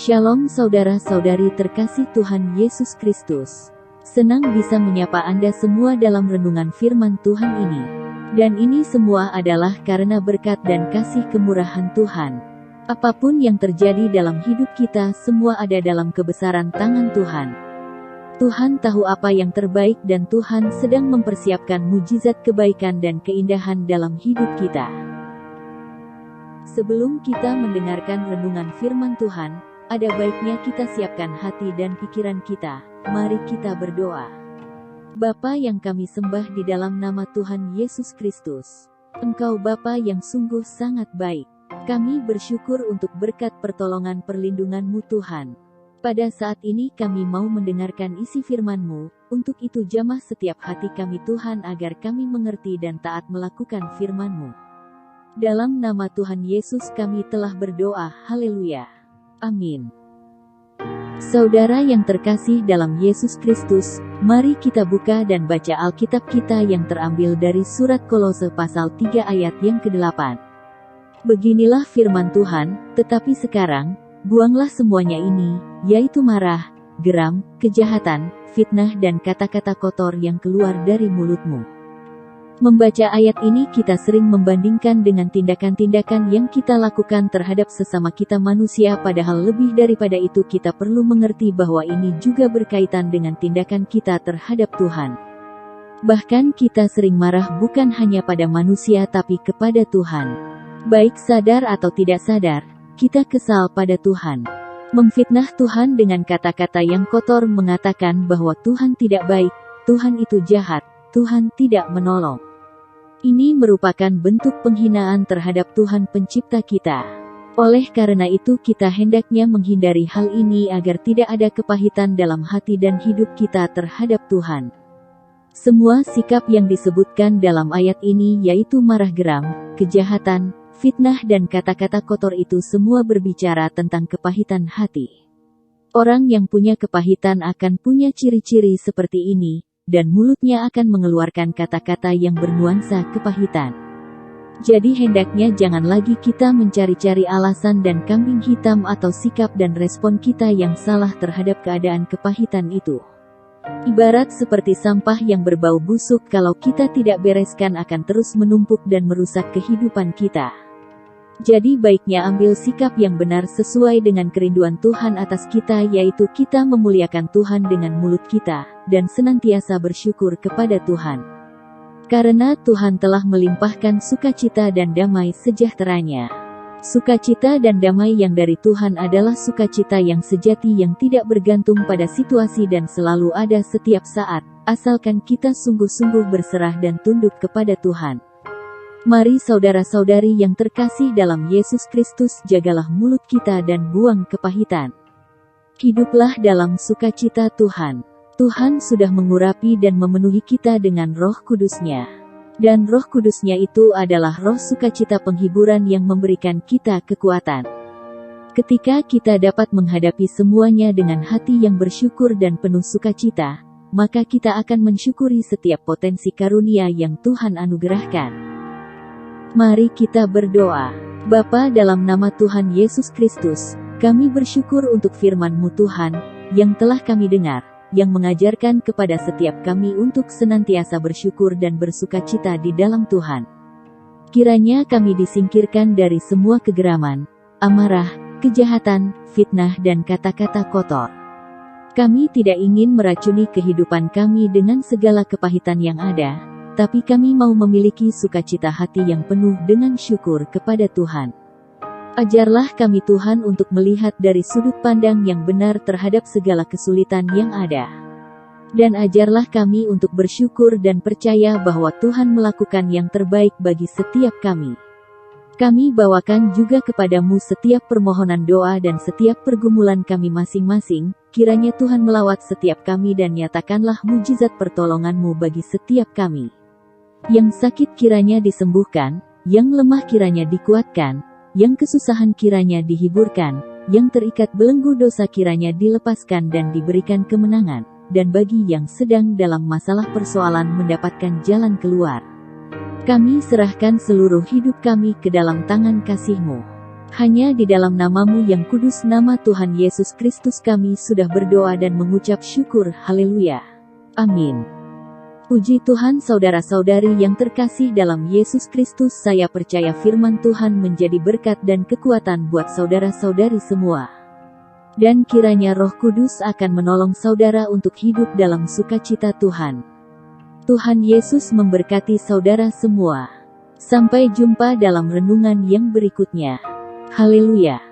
Shalom saudara-saudari terkasih Tuhan Yesus Kristus. Senang bisa menyapa Anda semua dalam renungan firman Tuhan ini. Dan ini semua adalah karena berkat dan kasih kemurahan Tuhan. Apapun yang terjadi dalam hidup kita, semua ada dalam kebesaran tangan Tuhan. Tuhan tahu apa yang terbaik dan Tuhan sedang mempersiapkan mujizat kebaikan dan keindahan dalam hidup kita. Sebelum kita mendengarkan renungan firman Tuhan, ada baiknya kita siapkan hati dan pikiran kita. Mari kita berdoa. Bapa yang kami sembah di dalam nama Tuhan Yesus Kristus. Engkau Bapa yang sungguh sangat baik. Kami bersyukur untuk berkat pertolongan perlindungan-Mu Tuhan. Pada saat ini kami mau mendengarkan isi firman-Mu, untuk itu jamah setiap hati kami Tuhan agar kami mengerti dan taat melakukan firman-Mu. Dalam nama Tuhan Yesus kami telah berdoa, haleluya. Amin. Saudara yang terkasih dalam Yesus Kristus, mari kita buka dan baca Alkitab kita yang terambil dari surat Kolose pasal 3 ayat yang ke-8. Beginilah firman Tuhan, tetapi sekarang, buanglah semuanya ini, yaitu marah, geram, kejahatan, fitnah dan kata-kata kotor yang keluar dari mulutmu. Membaca ayat ini kita sering membandingkan dengan tindakan-tindakan yang kita lakukan terhadap sesama kita manusia, padahal lebih daripada itu kita perlu mengerti bahwa ini juga berkaitan dengan tindakan kita terhadap Tuhan. Bahkan kita sering marah bukan hanya pada manusia tapi kepada Tuhan. Baik sadar atau tidak sadar, kita kesal pada Tuhan. Memfitnah Tuhan dengan kata-kata yang kotor, mengatakan bahwa Tuhan tidak baik, Tuhan itu jahat, Tuhan tidak menolong. Ini merupakan bentuk penghinaan terhadap Tuhan pencipta kita. Oleh karena itu kita hendaknya menghindari hal ini agar tidak ada kepahitan dalam hati dan hidup kita terhadap Tuhan. Semua sikap yang disebutkan dalam ayat ini yaitu marah, geram, kejahatan, fitnah dan kata-kata kotor itu semua berbicara tentang kepahitan hati. Orang yang punya kepahitan akan punya ciri-ciri seperti ini, dan mulutnya akan mengeluarkan kata-kata yang bernuansa kepahitan. Jadi hendaknya jangan lagi kita mencari-cari alasan dan kambing hitam atau sikap dan respon kita yang salah terhadap keadaan kepahitan itu. Ibarat seperti sampah yang berbau busuk, kalau kita tidak bereskan akan terus menumpuk dan merusak kehidupan kita. Jadi baiknya ambil sikap yang benar sesuai dengan kerinduan Tuhan atas kita, yaitu kita memuliakan Tuhan dengan mulut kita, dan senantiasa bersyukur kepada Tuhan. Karena Tuhan telah melimpahkan sukacita dan damai sejahteranya. Sukacita dan damai yang dari Tuhan adalah sukacita yang sejati yang tidak bergantung pada situasi dan selalu ada setiap saat, asalkan kita sungguh-sungguh berserah dan tunduk kepada Tuhan. Mari saudara-saudari yang terkasih dalam Yesus Kristus, jagalah mulut kita dan buang kepahitan. Hiduplah dalam sukacita Tuhan. Tuhan sudah mengurapi dan memenuhi kita dengan Roh Kudus-Nya. Dan Roh Kudus-Nya itu adalah roh sukacita penghiburan yang memberikan kita kekuatan. Ketika kita dapat menghadapi semuanya dengan hati yang bersyukur dan penuh sukacita, maka kita akan mensyukuri setiap potensi karunia yang Tuhan anugerahkan. Mari kita berdoa. Bapa, dalam nama Tuhan Yesus Kristus, kami bersyukur untuk firman-Mu Tuhan, yang telah kami dengar, yang mengajarkan kepada setiap kami untuk senantiasa bersyukur dan bersukacita di dalam Tuhan. Kiranya kami disingkirkan dari semua kegeraman, amarah, kejahatan, fitnah dan kata-kata kotor. Kami tidak ingin meracuni kehidupan kami dengan segala kepahitan yang ada, tapi kami mau memiliki sukacita hati yang penuh dengan syukur kepada Tuhan. Ajarlah kami Tuhan untuk melihat dari sudut pandang yang benar terhadap segala kesulitan yang ada. Dan ajarlah kami untuk bersyukur dan percaya bahwa Tuhan melakukan yang terbaik bagi setiap kami. Kami bawakan juga kepadamu setiap permohonan doa dan setiap pergumulan kami masing-masing, kiranya Tuhan melawat setiap kami dan nyatakanlah mujizat pertolongan-Mu bagi setiap kami. Yang sakit kiranya disembuhkan, yang lemah kiranya dikuatkan, yang kesusahan kiranya dihiburkan, yang terikat belenggu dosa kiranya dilepaskan dan diberikan kemenangan, dan bagi yang sedang dalam masalah persoalan mendapatkan jalan keluar. Kami serahkan seluruh hidup kami ke dalam tangan kasih-Mu. Hanya di dalam namamu yang kudus, nama Tuhan Yesus Kristus, kami sudah berdoa dan mengucap syukur. Haleluya. Amin. Puji Tuhan. Saudara-saudari yang terkasih dalam Yesus Kristus, saya percaya firman Tuhan menjadi berkat dan kekuatan buat saudara-saudari semua. Dan kiranya Roh Kudus akan menolong saudara untuk hidup dalam sukacita Tuhan. Tuhan Yesus memberkati saudara semua. Sampai jumpa dalam renungan yang berikutnya. Haleluya.